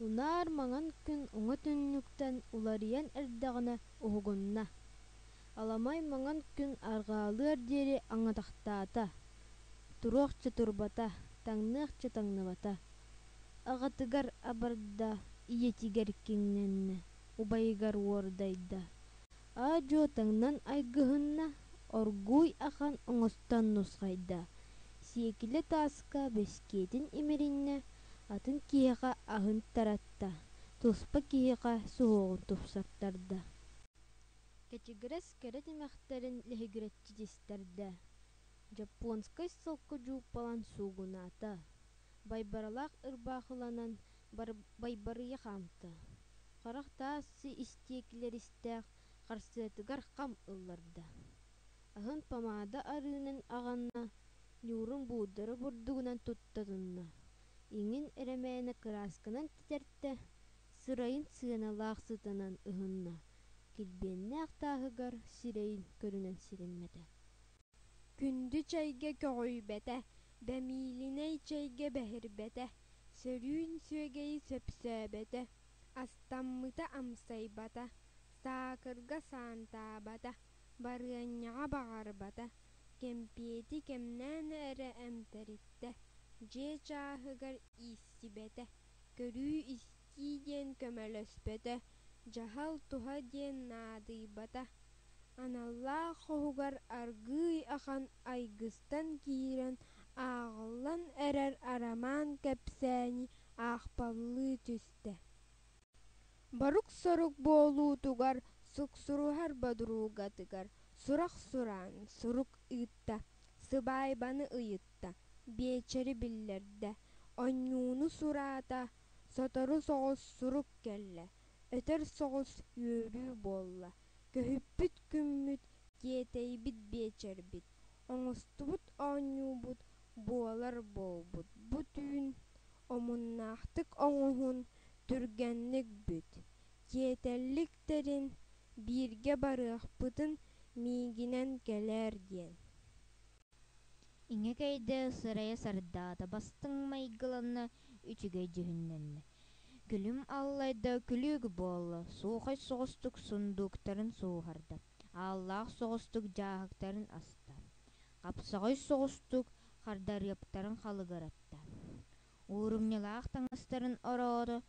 Unar maŋан күн уҥа түннүктэн уларыйан эрдэҕинэ уһугунна. Аламай маŋан күн арҕаалыар диэри аҥатахтаата. Туруохча турбата, таҥныахча таҥныбата. Аҕатыгар абарда, ийэтигэр киҥнэннэ, убайыгар уордайда. Аадьуо таҥнан айгыһынна, оргууй ахан оҥостон нусҕайда. Сиэкилэ тааска бэскиэтин имэриннэ, атын киһиэхэ аһын таратта, туспа киһиэхэ суһуоҕун тупсартарда. Кэчигирэс кэрэ тимэхтэрин лэһигирэччитистэрдэ. Жапуонскай сылкы жууппалан суугунаата. Байбаралаах ырбаахыланан байбарыйа хаамта. Харах таассы истиэкилэристээх харсыатыгар хам ылларда. Аһын памаада арыынан аҕанна, ньуурун буудары бурдугунан туттатынна. Иҥин эрэмээнэ кыраасканан титэртэ, сырайын сыаналаах сытанан ыһынна. Килбиэннээх тааһыгар сирэйин көрүнэн сириммэтэ. Күндү чайга көҕүйбэтэ, бэмиилинэй чайга бэһирбэтэ, сөрүүн сүөгэйи сөпсөөбэтэ, астаммыта амсайбата, саакырга саантаабата, барыанньаҕа баҕарбата, кэмпиэти кэмнээнэ эрэ эмтэриттэ, дьиэ чааһыгар ииссибэтэ, көрүү истии диэн көмөлөспөтө, дьаһал туһа диэн наадыйбата, аналлаах хоһугар аргыый ахан айгыстан киирэн ааҕаллан эрэр арамаан кэпсээни аахпаллыы түстэ. Барык сорук буолуутугар суксуруһар бодуругатыгар сурах сураан сурук ыытта, сыбаайбаны ыйытта, биэчэри биллэрдэ, онньууну сураата, сотору соҕус сурук кэллэ, өтөр соҕус үөрүү буолла, көһүппүт күммүт тиэтэйбит биэчэрбит, оҥостубут оонньуубут буолар буолбут бу түүн омуннаахтык оҥоһун түргэнник бүт, тиэтэлликтэрин бииргэ барыахпытын миигинэн кэлээр диэн. Иҥэ кэйдэ сырайа сардаата бастыҥ майгыланна үчүгэй дьүһүннэннэ. Күлүм ааллайда күлүүгү буолла, суохай соҕустук сундууктарын сууһарда, ааллаах соҕустук дьааһыктарын аста, хапсаҕай соҕустук хардарыаптарын халыгаратта. Уурумньалаах таҥастарын ороото,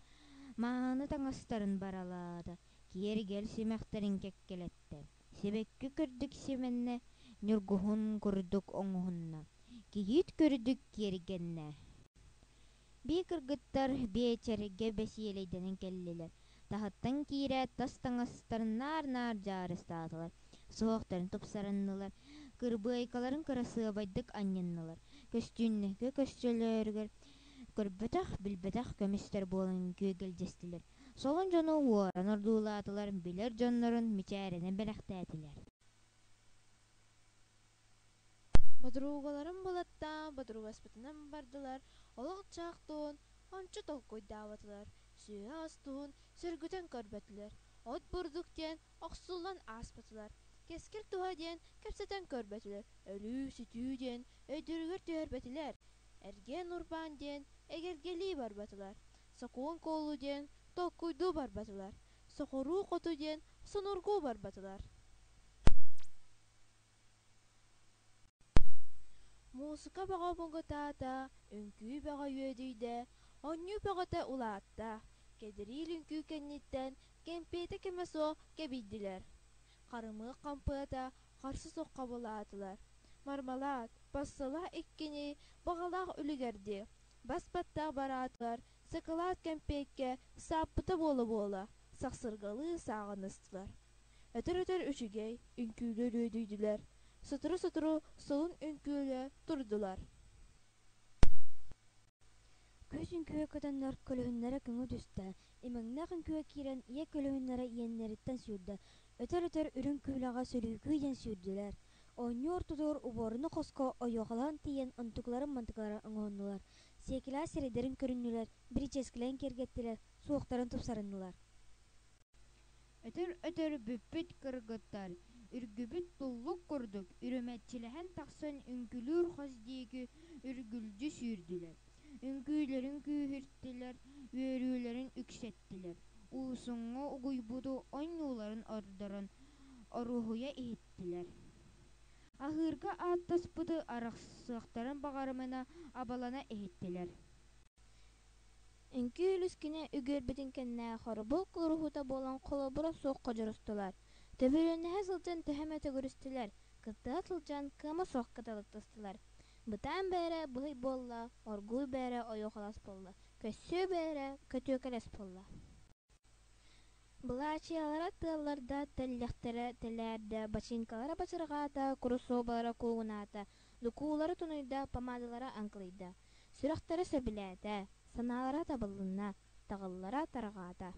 мааны таҥастарын баралаата, киэригэр симэхтэрин кэккэлэтtä, сибэккү көрдүк симэннэ, ньургуһун курдук оҥоһунна, киһиит көрдүк киэригэннэ. Bii кыргыттар биэчэригэ бэсиэлэйдэнэн кэллилэр, таһыттан киирээт тас таҥастарын наар дьаарыстаатылар, суохтарын тупсараннылар, кырбыайкаларын кырасыабайдык анньаннылар, көстүүннэхкэ көстөлөөрүгэр көрбөтөх билбэтэх көмүстэр буолан күөгэлдьэстилэр, солон дьону уоран ордуулаатылар, билэр дьоннорун мичээрэнэ бэлэхтээтилэр. Бодуругаларым булаттаан бодуругаспытынан бардылар, олох чаахтуун ончо толкуйдаабатылар, сүөһэ астуун сөргүтэн көрбөтүлэр, от бурдук диэн охсуллан ааспатылар, кэскир туһа диэн кэпсэтэн көрбөтүлэр, өлүү сүтүү диэн өйдүрүгэр түһэрбэтилэр, эргээн урбаан диэн эгэргэлии барбатылар, сокуун куоллу диэн толкуйдуу барбатылар, сохоруу хоту диэн сонургуу барбатылар. Муусука баҕа муҥутаата, үҥкүү баҕа үөдүйдэ, онньуу баҕата улаатта, кэдэриил үҥкүү кэнниттэн кэмпиэтэ кэмэ суох кэбийдилэр. Харымыах хампыата харсы соххобулаатылар. Мармалаат, бассалаах иккини баҕалаах үлүгэрди, бас-баттаах бараатылар, сыкалаат кэмпиэккэ сааппыта буола, сахсыргалыы сааҕыныстылар. Өтөр үчүгэй үҥкүүлөр үөдүйдүлэр, сутуру солун үҥкүүлэ турдулар. Көс үҥкүө көтөннөр көлөһүннэрэ көҥү түстэ, имэҥнээх үҥкүө киирэн ийэ көлөһүннэрэ иэннэриттэн сүүрдэ, өтөр үрүҥ күүлэҕэ сөлүүкүү диэн сүүрдүлэр. Оонньуу ортутуур убооруну хоско ойуохалаан тиийэн онтукуларын мантыкаларын оҥоһуннулар, сиэкилээх сирэйдэрин көрүннүлэр, биричээскилээн киэргэттилэр, суохтарын тупсарыннылар. Өтөр бүппүт кыргыттар, үргүбүт туллук курдук, үрөмэччилэһэн тахсан үҥкүлүүр хос диэки үргүлдьү сүүрдүлэр. үңкүүлөрүн күүһүрттилэр, үөрүүлөрүн үксеттилэр. Уусуҥҥа угуйбуту ооннууларын ордорон оруһуйа иһиттилэр. Аһыырга ааттаспыты арахсыахтарын бағарымына абалана иһиттилэр. Инки үлүскине үгөрбүтүн кэннэ хорбол куруһута болан холобура суох кожорустулар. Төбүрүнэһэ сылдьан төһөмө төгүрүстүлэр, кыттыа сылдьан кыама суох кыталыктыстылар. Бытаан бээрэ быһый буолла, оргуу бээрэ ойуохалас болла, көссүө бээрэ көтүөкэлэс болла. Былаачыялара тыалларда тэллэхтэрэ тэлээрдэ, бочинкалара бачыргаата, курусуобалара куугунаата, лукуулары тунуйда, помадалара аҥкылыйда. Сүрэхтэрэ сөбүлээтэ, санаалара табыллынна, таҕыллара тараҕаата.